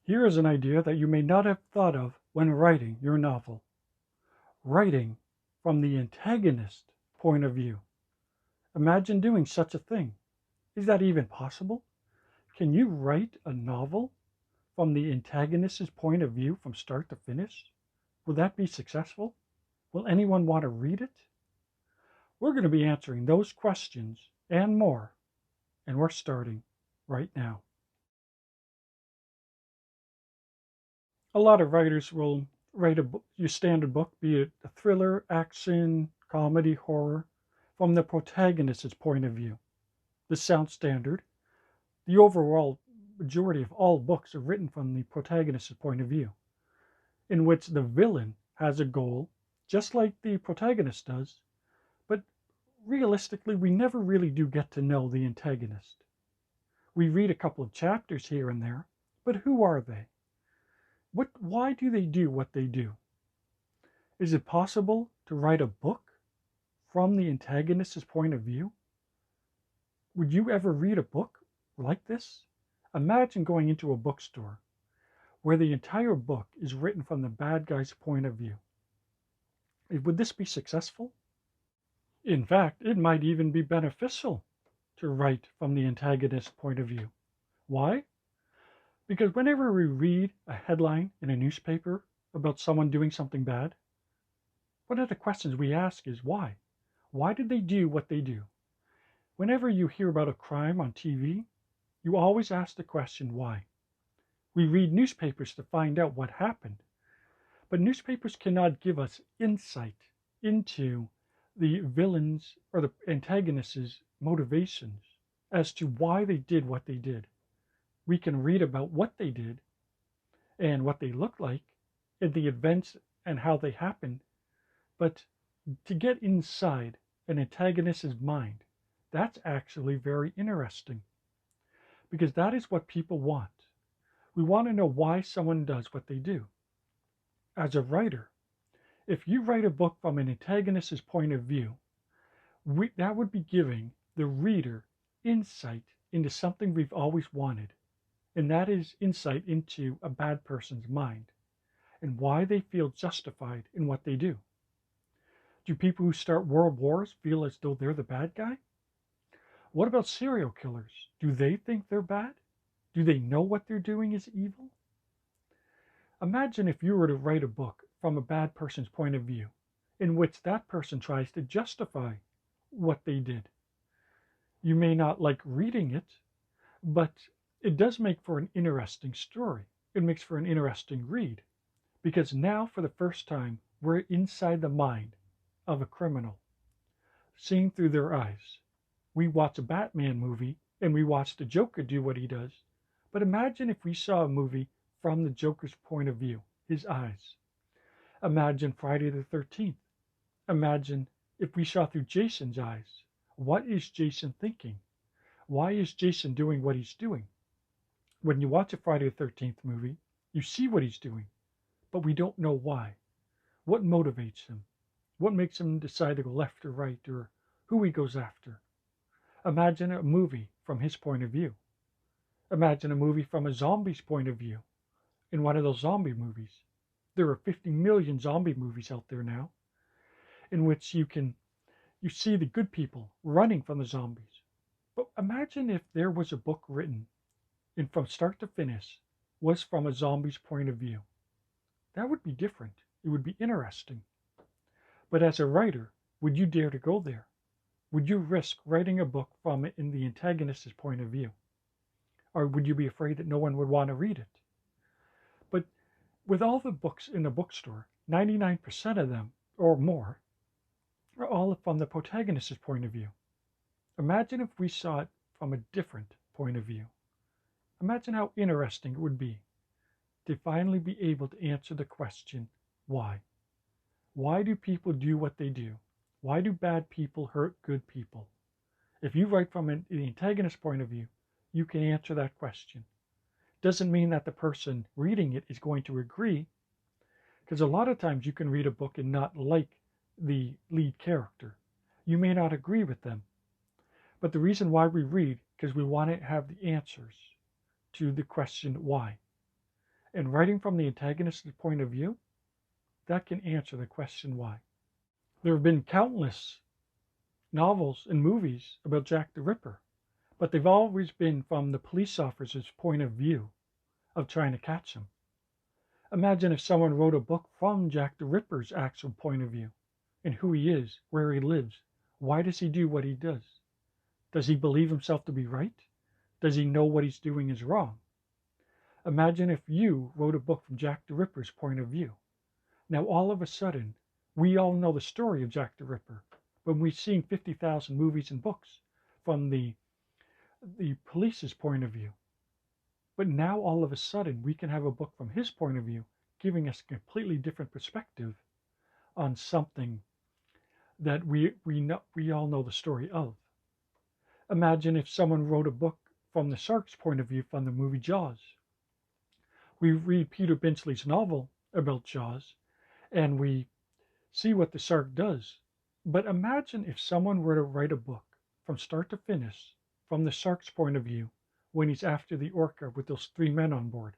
Here is an idea that you may not have thought of when writing your novel. Writing from the antagonist point of view. Imagine doing such a thing. Is that even possible? Can you write a novel from the antagonist's point of view from start to finish? Will that be successful? Will anyone want to read it? We're going to be answering those questions and more, and we're starting right now. A lot of writers will write your standard book, be it a thriller, action, comedy, horror, from the protagonist's point of view. This sounds standard. The overall majority of all books are written from the protagonist's point of view, in which the villain has a goal, just like the protagonist does, but realistically, we never really do get to know the antagonist. We read a couple of chapters here and there, but who are they? Why do they do what they do? Is it possible to write a book from the antagonist's point of view? Would you ever read a book like this? Imagine going into a bookstore where the entire book is written from the bad guy's point of view. Would this be successful? In fact, it might even be beneficial to write from the antagonist's point of view. Why? Because whenever we read a headline in a newspaper about someone doing something bad, one of the questions we ask is why? Why did they do what they do? Whenever you hear about a crime on TV, you always ask the question why. We read newspapers to find out what happened, but newspapers cannot give us insight into the villain's or the antagonist's motivations as to why they did what they did. We can read about what they did and what they look like and the events and how they happened, but to get inside an antagonist's mind, that's actually very interesting, because that is what people want. We want to know why someone does what they do. As a writer, if you write a book from an antagonist's point of view, that would be giving the reader insight into something we've always wanted, and that is insight into a bad person's mind and why they feel justified in what they do. Do people who start world wars feel as though they're the bad guy? What about serial killers? Do they think they're bad? Do they know what they're doing is evil? Imagine if you were to write a book from a bad person's point of view, in which that person tries to justify what they did. You may not like reading it, but it does make for an interesting story. It makes for an interesting read, because now for the first time, we're inside the mind of a criminal, seeing through their eyes. We watch a Batman movie and we watch the Joker do what he does, but imagine if we saw a movie from the Joker's point of view, his eyes. Imagine Friday the 13th. Imagine if we saw through Jason's eyes. What is Jason thinking? Why is Jason doing what he's doing? When you watch a Friday the 13th movie, you see what he's doing, but we don't know why. What motivates him? What makes him decide to go left or right, or who he goes after? Imagine a movie from his point of view. Imagine a movie from a zombie's point of view. In one of those zombie movies, there are 50 million zombie movies out there now, in which you see the good people running from the zombies. But imagine if there was a book written, and from start to finish was from a zombie's point of view. That would be different. It would be interesting. But as a writer, would you dare to go there? Would you risk writing a book from it in the antagonist's point of view? Or would you be afraid that no one would want to read it? But with all the books in a bookstore, 99% of them, or more, are all from the protagonist's point of view. Imagine if we saw it from a different point of view. Imagine how interesting it would be to finally be able to answer the question, why? Why do people do what they do? Why do bad people hurt good people? If you write from the antagonist's point of view, you can answer that question. Doesn't mean that the person reading it is going to agree, because a lot of times you can read a book and not like the lead character. You may not agree with them. But the reason why we read, because we want to have the answers to the question why. And writing from the antagonist's point of view, that can answer the question why. There have been countless novels and movies about Jack the Ripper, but they've always been from the police officer's point of view of trying to catch him. Imagine if someone wrote a book from Jack the Ripper's actual point of view and who he is, where he lives. Why does he do what he does? Does he believe himself to be right? Does he know what he's doing is wrong? Imagine if you wrote a book from Jack the Ripper's point of view. Now, all of a sudden, we all know the story of Jack the Ripper, but we've seen 50,000 movies and books from the police's point of view. But now, all of a sudden, we can have a book from his point of view, giving us a completely different perspective on something that we all know the story of. Imagine if someone wrote a book from the shark's point of view from the movie Jaws. We read Peter Benchley's novel about Jaws, and we see what the shark does. But imagine if someone were to write a book from start to finish from the shark's point of view when he's after the orca with those 3 men on board.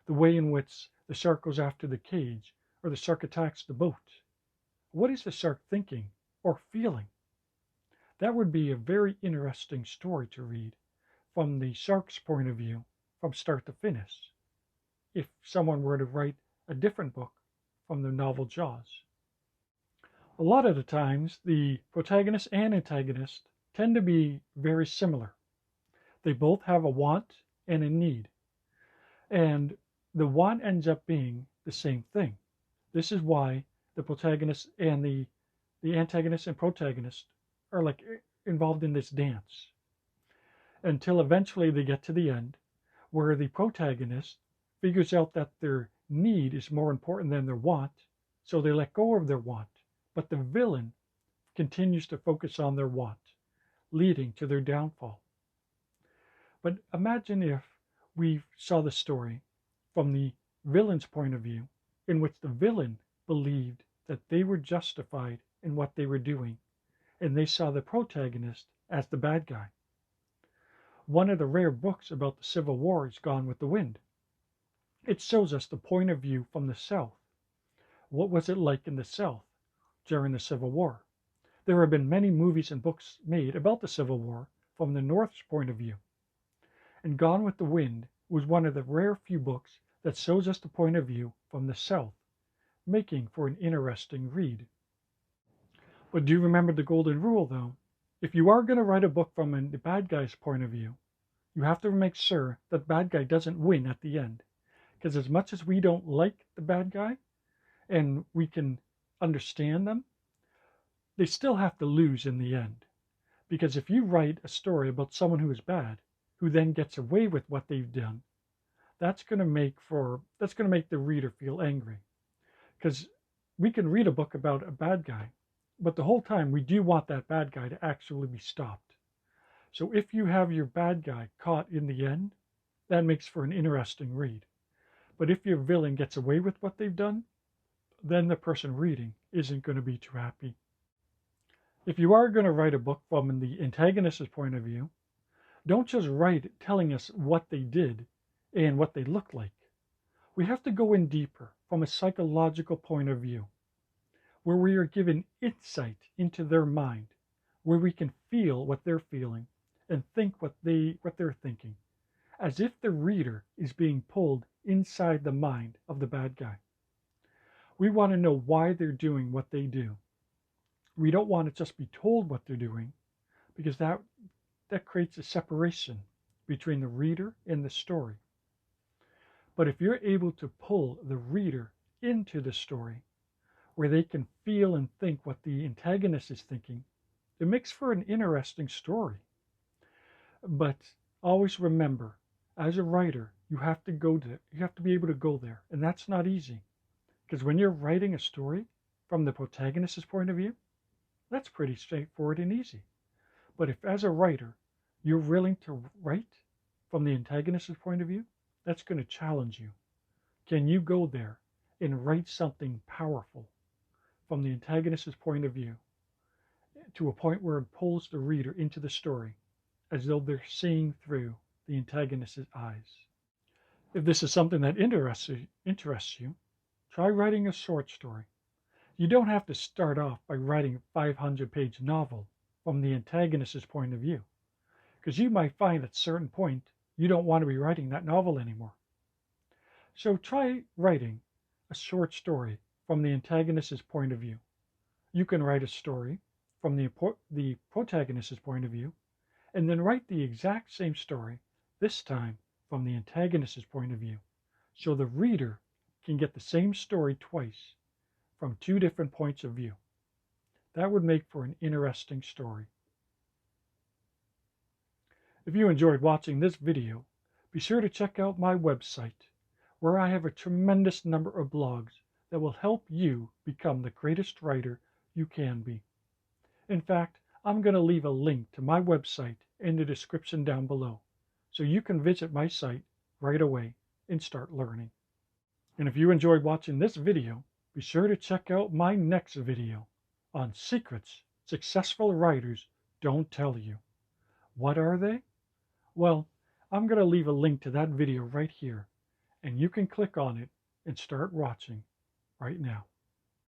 The way in which the shark goes after the cage, or the shark attacks the boat. What is the shark thinking or feeling? That would be a very interesting story to read from the shark's point of view from start to finish, if someone were to write a different book from the novel Jaws. A lot of the times, the protagonist and antagonist tend to be very similar. They both have a want and a need, and the want ends up being the same thing. This is why the protagonist and the antagonist and protagonist are like involved in this dance until eventually they get to the end where the protagonist figures out that their need is more important than their want, so they let go of their want, but the villain continues to focus on their want, leading to their downfall. But imagine if we saw the story from the villain's point of view, in which the villain believed that they were justified in what they were doing, and they saw the protagonist as the bad guy. One of the rare books about the Civil War is Gone with the Wind. It shows us the point of view from the South. What was it like in the South during the Civil War? There have been many movies and books made about the Civil War from the North's point of view. And Gone with the Wind was one of the rare few books that shows us the point of view from the South, making for an interesting read. But do remember the golden rule, though. If you are going to write a book from the bad guy's point of view, you have to make sure that bad guy doesn't win at the end. Because as much as we don't like the bad guy, and we can understand them, they still have to lose in the end. Because if you write a story about someone who is bad, who then gets away with what they've done, that's going to make the reader feel angry. Because we can read a book about a bad guy, but the whole time we do want that bad guy to actually be stopped. So if you have your bad guy caught in the end, that makes for an interesting read. But if your villain gets away with what they've done, then the person reading isn't going to be too happy. If you are going to write a book from the antagonist's point of view, don't just write telling us what they did and what they look like. We have to go in deeper from a psychological point of view, where we are given insight into their mind, where we can feel what they're feeling and think what they're thinking, as if the reader is being pulled inside the mind of the bad guy. We want to know why they're doing what they do. We don't want to just be told what they're doing, because that creates a separation between the reader and the story. But if you're able to pull the reader into the story, where they can feel and think what the antagonist is thinking, it makes for an interesting story. But always remember, as a writer, you have to be able to go there, and that's not easy. Because when you're writing a story from the protagonist's point of view, that's pretty straightforward and easy. But if as a writer, you're willing to write from the antagonist's point of view, that's going to challenge you. Can you go there and write something powerful from the antagonist's point of view to a point where it pulls the reader into the story as though they're seeing through the antagonist's eyes? If this is something that interests you, try writing a short story. You don't have to start off by writing a 500-page novel from the antagonist's point of view, because you might find at a certain point you don't want to be writing that novel anymore. So try writing a short story from the antagonist's point of view. You can write a story from the protagonist's point of view, and then write the exact same story, this time from the antagonist's point of view, so the reader can get the same story twice from two different points of view. That would make for an interesting story. If you enjoyed watching this video, be sure to check out my website, where I have a tremendous number of blogs that will help you become the greatest writer you can be. In fact, I'm going to leave a link to my website in the description down below, so you can visit my site right away and start learning. And if you enjoyed watching this video, be sure to check out my next video on secrets successful writers don't tell you. What are they? Well, I'm going to leave a link to that video right here, and you can click on it and start watching right now.